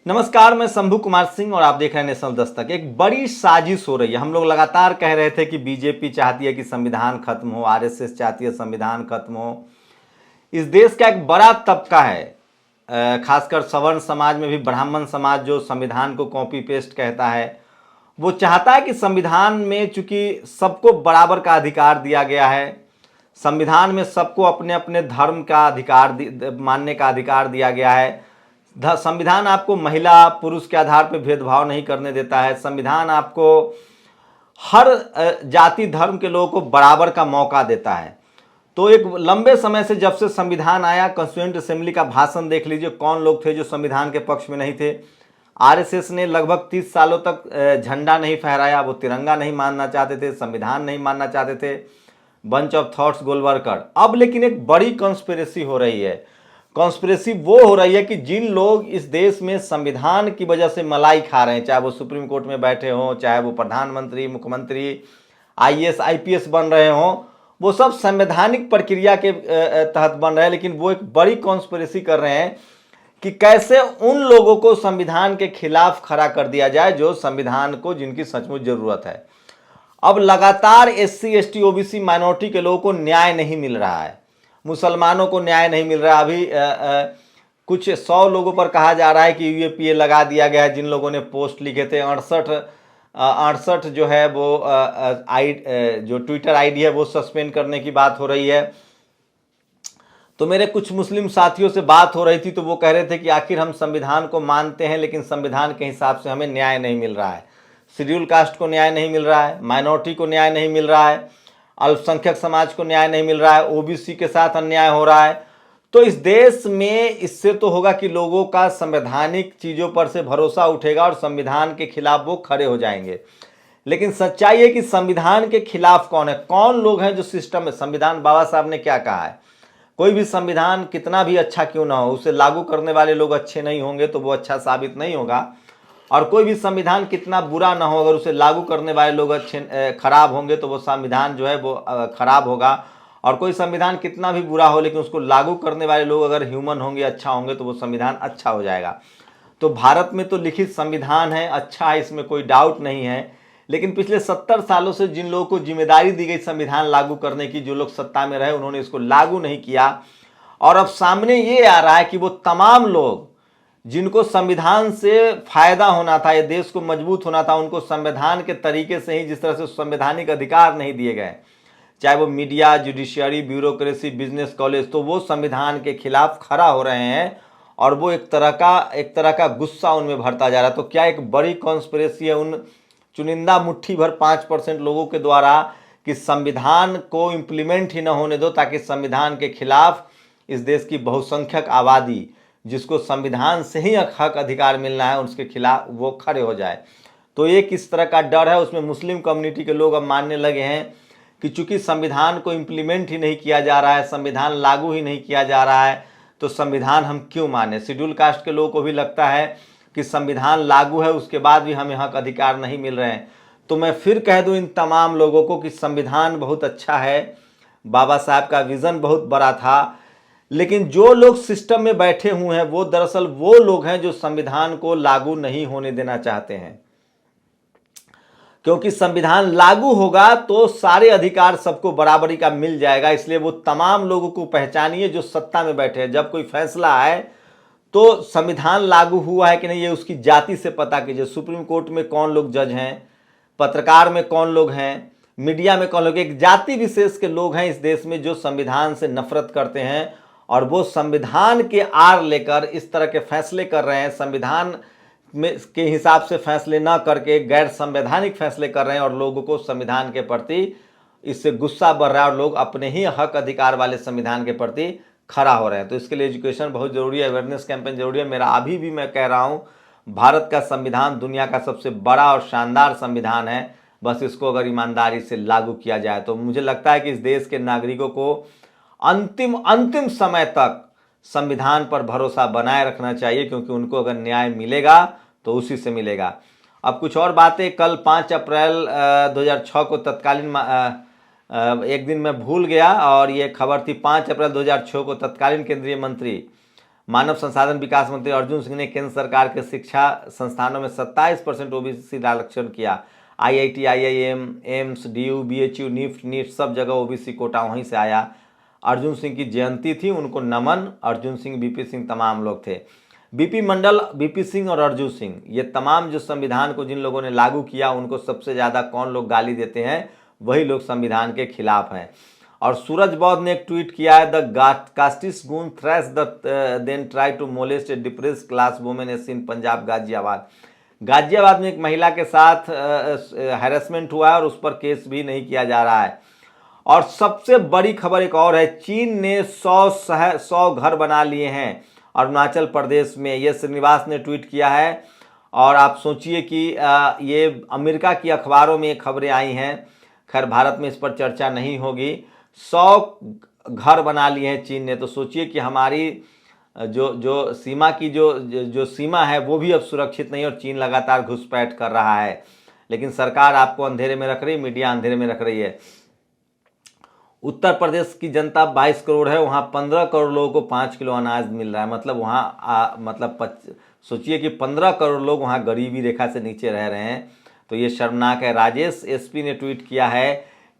नमस्कार, मैं शंभू कुमार सिंह और आप देख रहे हैं नेशनल दस्तक। एक बड़ी साजिश हो रही है। हम लोग लगातार कह रहे थे कि बीजेपी चाहती है कि संविधान खत्म हो, आरएसएस चाहती है संविधान खत्म हो। इस देश का एक बड़ा तबका है, खासकर सवर्ण समाज में भी, ब्राह्मण समाज जो संविधान को कॉपी पेस्ट कहता है, वो चाहता है कि संविधान में चूंकि सबको बराबर का अधिकार दिया गया है, संविधान में सबको अपने अपने धर्म का अधिकार मानने का अधिकार दिया गया है, संविधान आपको महिला पुरुष के आधार पर भेदभाव नहीं करने देता है, संविधान आपको हर जाति धर्म के लोगों को बराबर का मौका देता है। तो एक लंबे समय से जब से संविधान आया, कॉन्स्टिट्यूएंट असेंबली का भाषण देख लीजिए, कौन लोग थे जो संविधान के पक्ष में नहीं थे। आरएसएस ने लगभग 30 सालों तक झंडा नहीं फहराया, वो तिरंगा नहीं मानना चाहते थे, संविधान नहीं मानना चाहते थे। Bunch of thoughts Golwalkar. अब लेकिन एक बड़ी कॉन्स्पिरेसी हो रही है। कॉन्स्पिरेसी वो हो रही है कि जिन लोग इस देश में संविधान की वजह से मलाई खा रहे हैं, चाहे वो सुप्रीम कोर्ट में बैठे हों, चाहे वो प्रधानमंत्री, मुख्यमंत्री, आईएएस आईपीएस बन रहे हों, वो सब संवैधानिक प्रक्रिया के तहत बन रहे हैं। लेकिन वो एक बड़ी कॉन्स्पिरेसी कर रहे हैं कि कैसे उन लोगों को संविधान के खिलाफ खड़ा कर दिया जाए जो संविधान को, जिनकी सचमुच जरूरत है। अब लगातार एससी एसटी ओबीसी माइनॉरिटी के लोगों को न्याय नहीं मिल रहा है, मुसलमानों को न्याय नहीं मिल रहा। अभी कुछ 100 लोगों पर कहा जा रहा है कि यूएपीए लगा दिया गया है, जिन लोगों ने पोस्ट लिखे थे। 68 जो है वो जो ट्विटर आईडी है वो सस्पेंड करने की बात हो रही है। तो मेरे कुछ मुस्लिम साथियों से बात हो रही थी तो वो कह रहे थे कि आखिर हम संविधान को मानते हैं लेकिन संविधान के हिसाब से हमें न्याय नहीं मिल रहा है। शेड्यूल कास्ट को न्याय नहीं मिल रहा है, माइनॉरिटी को न्याय नहीं मिल रहा है, अल्पसंख्यक समाज को न्याय नहीं मिल रहा है, ओबीसी के साथ अन्याय हो रहा है। तो इस देश में इससे तो होगा कि लोगों का संवैधानिक चीज़ों पर से भरोसा उठेगा और संविधान के खिलाफ वो खड़े हो जाएंगे। लेकिन सच्चाई है कि संविधान के खिलाफ कौन है, कौन लोग हैं जो सिस्टम में, संविधान बाबा साहब ने क्या कहा है, कोई भी संविधान कितना भी अच्छा क्यों ना हो, उसे लागू करने वाले लोग अच्छे नहीं होंगे तो वो अच्छा साबित नहीं होगा। और कोई भी संविधान कितना बुरा ना हो, अगर उसे लागू करने वाले लोग अच्छे खराब होंगे तो वो संविधान जो है वो खराब होगा। और कोई संविधान कितना भी बुरा हो लेकिन उसको लागू करने वाले लोग अगर ह्यूमन होंगे, अच्छा होंगे, तो वो संविधान अच्छा हो जाएगा। तो भारत में तो लिखित संविधान है, अच्छा है, इसमें कोई डाउट नहीं है। लेकिन पिछले 70 सालों से जिन लोगों को जिम्मेदारी दी गई संविधान लागू करने की, जो लोग सत्ता में रहे, उन्होंने इसको लागू नहीं किया। और अब सामने ये आ रहा है कि वो तमाम लोग जिनको संविधान से फायदा होना था, ये देश को मजबूत होना था, उनको संविधान के तरीके से ही, जिस तरह से संवैधानिक अधिकार नहीं दिए गए, चाहे वो media, judiciary, bureaucracy, business college, तो वो संविधान के खिलाफ खड़ा हो रहे हैं। और वो एक तरह का गुस्सा उनमें भरता जा रहा है। तो क्या एक बड़ी कॉन्स्पिरेसी है उन चुनिंदा मुट्ठी भर 5% लोगों के द्वारा कि संविधान को इम्प्लीमेंट ही न होने दो, ताकि संविधान के खिलाफ इस देश की बहुसंख्यक आबादी, जिसको संविधान से ही हक अधिकार मिलना है, उसके खिलाफ वो खड़े हो जाए। तो एक इस तरह का डर है। उसमें मुस्लिम कम्युनिटी के लोग अब मानने लगे हैं कि चूंकि संविधान को इम्प्लीमेंट ही नहीं किया जा रहा है, संविधान लागू ही नहीं किया जा रहा है, तो संविधान हम क्यों माने। शेड्यूल कास्ट के लोगों को भी लगता है कि संविधान लागू है, उसके बाद भी हमें हक अधिकार नहीं मिल रहे हैं। तो मैं फिर कह दूं इन तमाम लोगों को कि संविधान बहुत अच्छा है, बाबा साहब का विज़न बहुत बड़ा था, लेकिन जो लोग सिस्टम में बैठे हुए हैं वो दरअसल वो लोग हैं जो संविधान को लागू नहीं होने देना चाहते हैं। क्योंकि संविधान लागू होगा तो सारे अधिकार सबको बराबरी का मिल जाएगा। इसलिए वो तमाम लोगों को पहचानिए जो सत्ता में बैठे हैं। जब कोई फैसला आए तो संविधान लागू हुआ है कि नहीं, ये उसकी जाति से पता कीजिए। सुप्रीम कोर्ट में कौन लोग जज हैं, पत्रकार में कौन लोग हैं, मीडिया में कौन लोग, एक जाति विशेष के लोग हैं इस देश में जो संविधान से नफरत करते हैं और वो संविधान के आड़ लेकर इस तरह के फैसले कर रहे हैं। संविधान में के हिसाब से फैसले ना करके गैर संवैधानिक फैसले कर रहे हैं और लोगों को संविधान के प्रति इससे गुस्सा बढ़ रहा है और लोग अपने ही हक अधिकार वाले संविधान के प्रति खड़ा हो रहे हैं। तो इसके लिए एजुकेशन बहुत ज़रूरी है, अवेयरनेस कैंपेन ज़रूरी है। मेरा अभी भी मैं कह रहा हूँ, भारत का संविधान दुनिया का सबसे बड़ा और शानदार संविधान है। बस इसको अगर ईमानदारी से लागू किया जाए तो मुझे लगता है कि इस देश के नागरिकों को अंतिम समय तक संविधान पर भरोसा बनाए रखना चाहिए, क्योंकि उनको अगर न्याय मिलेगा तो उसी से मिलेगा। अब कुछ और बातें। कल 5 अप्रैल 2006 को तत्कालीन एक दिन मैं भूल गया और ये खबर थी 5 अप्रैल 2006 को तत्कालीन केंद्रीय मंत्री मानव संसाधन विकास मंत्री अर्जुन सिंह ने केंद्र सरकार के शिक्षा संस्थानों में 27% ओबीसी आरक्षण किया। IIT, IIM, AIIMS, DU, BHU, NIFT, NEET सब जगह ओबीसी कोटा वहीं से आया। अर्जुन सिंह की जयंती थी, उनको नमन। अर्जुन सिंह, बीपी सिंह तमाम लोग थे। बीपी मंडल, बीपी सिंह और अर्जुन सिंह, ये तमाम जो संविधान को जिन लोगों ने लागू किया उनको सबसे ज़्यादा कौन लोग गाली देते हैं, वही लोग संविधान के खिलाफ हैं। और सूरज बौद्ध ने एक ट्वीट किया है, the casteist goon thrash then try to molest a depressed class women एस इन पंजाब गाजियाबाद। गाजियाबाद में एक महिला के साथ हैरेसमेंट हुआ है और उस पर केस भी नहीं किया जा रहा है। और सबसे बड़ी खबर एक और है, चीन ने 100 घर बना लिए हैं अरुणाचल प्रदेश में। ये श्रीनिवास ने ट्वीट किया है। और आप सोचिए कि ये अमेरिका की अखबारों में खबरें आई हैं, खैर भारत में इस पर चर्चा नहीं होगी। 100 घर बना लिए हैं चीन ने। तो सोचिए कि हमारी जो सीमा की जो सीमा है वो भी अब सुरक्षित नहीं, और चीन लगातार घुसपैठ कर रहा है। लेकिन सरकार आपको अंधेरे में रख रही, मीडिया अंधेरे में रख रही है। उत्तर प्रदेश की जनता 22 करोड़ है, वहाँ 15 करोड़ लोगों को 5 किलो अनाज मिल रहा है। मतलब वहाँ सोचिए कि 15 करोड़ लोग वहाँ गरीबी रेखा से नीचे रह रहे हैं। तो ये शर्मनाक है। राजेश एसपी ने ट्वीट किया है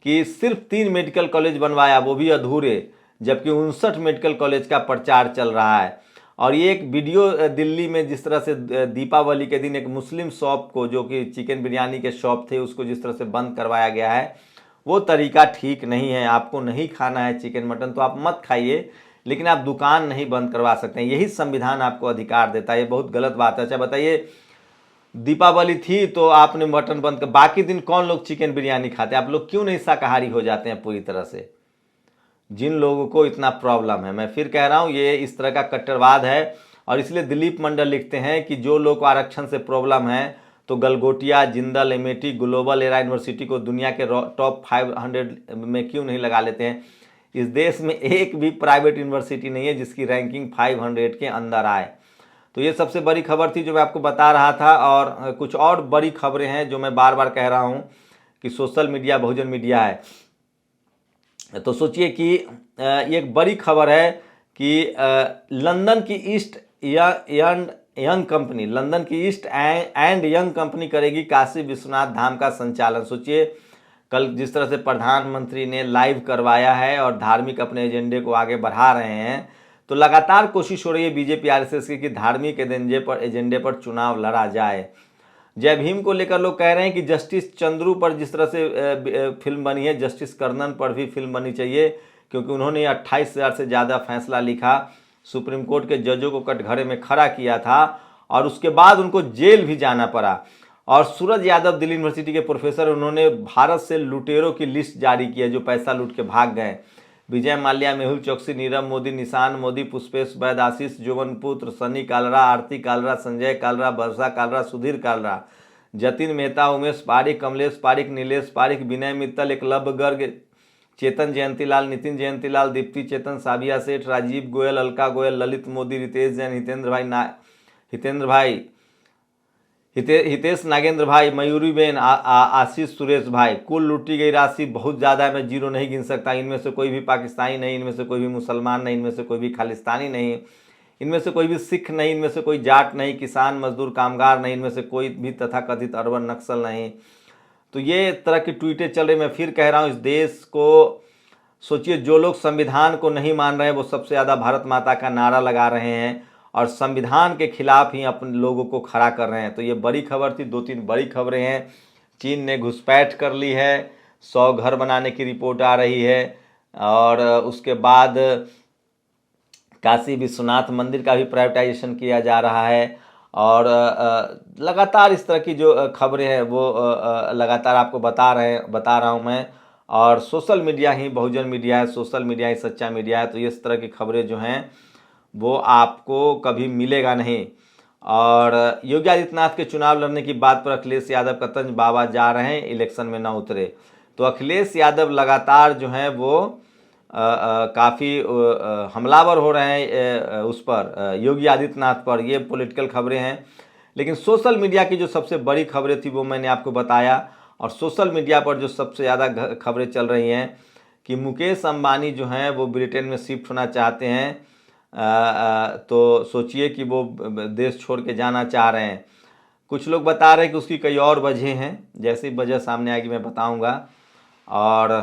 कि सिर्फ 3 मेडिकल कॉलेज बनवाया, वो भी अधूरे, जबकि 59 मेडिकल कॉलेज का प्रचार चल रहा है। और ये एक वीडियो दिल्ली में जिस तरह से दीपावली के दिन एक मुस्लिम शॉप को, जो कि चिकन बिरयानी के शॉप थे, उसको जिस तरह से बंद करवाया गया है, वो तरीका ठीक नहीं है। आपको नहीं खाना है चिकन मटन तो आप मत खाइए, लेकिन आप दुकान नहीं बंद करवा सकते हैं। यही संविधान आपको अधिकार देता है। ये बहुत गलत बात है। अच्छा बताइए, दीपावली थी तो आपने मटन बंद कर, बाकी दिन कौन लोग चिकन बिरयानी खाते हैं? आप लोग क्यों नहीं शाकाहारी हो जाते हैं पूरी तरह से? जिन लोगों को इतना प्रॉब्लम है, मैं फिर कह रहा हूँ, ये इस तरह का कट्टरवाद है। और इसलिए दिलीप मंडल लिखते हैं कि जो लोग को आरक्षण से प्रॉब्लम है तो Galgotia, Jindal, Amity, global era university को दुनिया के टॉप 500 में क्यों नहीं लगा लेते हैं? इस देश में एक भी प्राइवेट यूनिवर्सिटी नहीं है जिसकी रैंकिंग 500 के अंदर आए। तो ये सबसे बड़ी खबर थी जो मैं आपको बता रहा था। और कुछ और बड़ी खबरें हैं जो मैं बार बार कह रहा हूँ कि सोशल मीडिया बहुजन मीडिया है। तो सोचिए कि ये एक बड़ी खबर है कि लंदन की ईस्ट यंग कंपनी, लंदन की ईस्ट एंड यंग कंपनी करेगी काशी विश्वनाथ धाम का संचालन। सोचिए कल जिस तरह से प्रधानमंत्री ने लाइव करवाया है और धार्मिक अपने एजेंडे को आगे बढ़ा रहे हैं, तो लगातार कोशिश हो रही है बीजेपी आरएसएस की कि धार्मिक एजेंडे पर चुनाव लड़ा जाए। जय भीम को लेकर लोग कह रहे हैं कि जस्टिस चंद्रू पर जिस तरह से फिल्म बनी है, जस्टिस कर्नन पर भी फिल्म बननी चाहिए, क्योंकि उन्होंने 28,000 से ज़्यादा फैसला लिखा, सुप्रीम कोर्ट के जजों को कटघरे में खड़ा किया था और उसके बाद उनको जेल भी जाना पड़ा। और सूरज यादव दिल्ली यूनिवर्सिटी के प्रोफेसर, उन्होंने भारत से लुटेरों की लिस्ट जारी की है जो पैसा लूट के भाग गए। विजय माल्या, मेहुल चौकसी, नीरव मोदी, निशान मोदी, पुष्पेश बैद, आशीष जोवनपुत्र, सनी कालरा, आरती कालरा, संजय कालरा, वर्षा कालरा, सुधीर कालरा, जतिन मेहता, उमेश पारिक, कमलेश पारिक, नीलेश पारिक, विनय मित्तल, एकलव्य गर्ग, चेतन जयंतीलाल, नितिन जयंतीलाल, दीप्ति चेतन, साबिया सेठ, राजीव गोयल, अलका गोयल, ललित मोदी, रितेश जैन, हितेश नागेंद्र भाई, मयूरी बेन, आशीष सुरेश भाई। कुल लूटी गई राशि बहुत ज़्यादा है, मैं जीरो नहीं गिन सकता। इनमें से कोई भी पाकिस्तानी नहीं, इनमें से कोई भी मुसलमान नहीं, इनमें से कोई भी खालिस्तानी नहीं, इनमें से कोई भी सिख नहीं, इनमें से कोई जाट नहीं, किसान मजदूर कामगार नहीं, इनमें से कोई भी तथाकथित अर्बन नक्सल नहीं। तो ये तरह की ट्वीटें चल रही। मैं फिर कह रहा हूँ, इस देश को सोचिए, जो लोग संविधान को नहीं मान रहे हैं वो सबसे ज़्यादा भारत माता का नारा लगा रहे हैं और संविधान के खिलाफ ही अपने लोगों को खड़ा कर रहे हैं। तो ये बड़ी खबर थी। 2-3 बड़ी खबरें हैं। चीन ने घुसपैठ कर ली है, 100 घर बनाने की रिपोर्ट आ रही है, और उसके बाद काशी विश्वनाथ मंदिर का भी प्राइवेटाइजेशन किया जा रहा है। और लगातार इस तरह की जो खबरें हैं वो लगातार आपको बता रहा हूँ मैं। और सोशल मीडिया ही बहुजन मीडिया है, सोशल मीडिया ही सच्चा मीडिया है। तो इस तरह की खबरें जो हैं वो आपको कभी मिलेगा नहीं। और योगी आदित्यनाथ के चुनाव लड़ने की बात पर अखिलेश यादव का तंज बाबा जा रहे हैं, इलेक्शन में न उतरे। तो अखिलेश यादव लगातार जो हैं वो काफ़ी हमलावर हो रहे हैं उस पर, योगी आदित्यनाथ पर। ये पॉलिटिकल खबरें हैं। लेकिन सोशल मीडिया की जो सबसे बड़ी खबरें थी वो मैंने आपको बताया। और सोशल मीडिया पर जो सबसे ज़्यादा खबरें चल रही हैं कि मुकेश अंबानी जो हैं वो ब्रिटेन में शिफ्ट होना चाहते हैं। तो सोचिए कि वो देश छोड़ के जाना चाह रहे हैं। कुछ लोग बता रहे हैं कि उसकी कई और वजह हैं, जैसी वजह सामने आएगी मैं बताऊंगा। और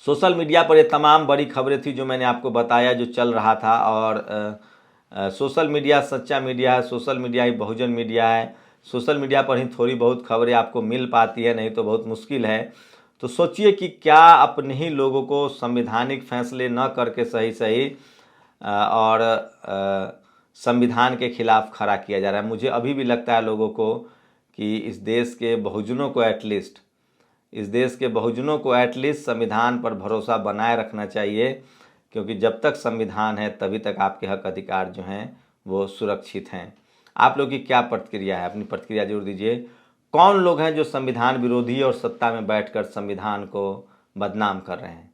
सोशल मीडिया पर ये तमाम बड़ी खबरें थी जो मैंने आपको बताया, जो चल रहा था। और सोशल मीडिया सच्चा मीडिया है, सोशल मीडिया ही बहुजन मीडिया है। सोशल मीडिया पर ही थोड़ी बहुत खबरें आपको मिल पाती है, नहीं तो बहुत मुश्किल है। तो सोचिए कि क्या अपने ही लोगों को संवैधानिक फैसले न करके सही और संविधान के खिलाफ खड़ा किया जा रहा है। मुझे अभी भी लगता है लोगों को कि इस देश के बहुजनों को एटलीस्ट संविधान पर भरोसा बनाए रखना चाहिए, क्योंकि जब तक संविधान है तभी तक आपके हक अधिकार जो हैं वो सुरक्षित हैं। आप लोग की क्या प्रतिक्रिया है? अपनी प्रतिक्रिया जरूर दीजिए। कौन लोग हैं जो संविधान विरोधी और सत्ता में बैठकर संविधान को बदनाम कर रहे हैं?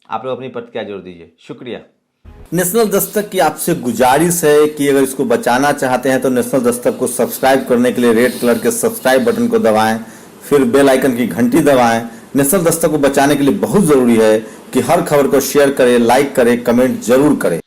आप लोग अपनी प्रतिक्रिया जरूर दीजिए। शुक्रिया। नेशनल दस्तक की आपसे गुजारिश है कि अगर इसको बचाना चाहते हैं तो नेशनल दस्तक को सब्सक्राइब करने के लिए रेड कलर के सब्सक्राइब बटन को दबाएं, फिर बेल आइकन की घंटी दबाएं। नेशनल दस्तक को बचाने के लिए बहुत जरूरी है कि हर खबर को शेयर करें, लाइक करें, कमेंट जरूर करें।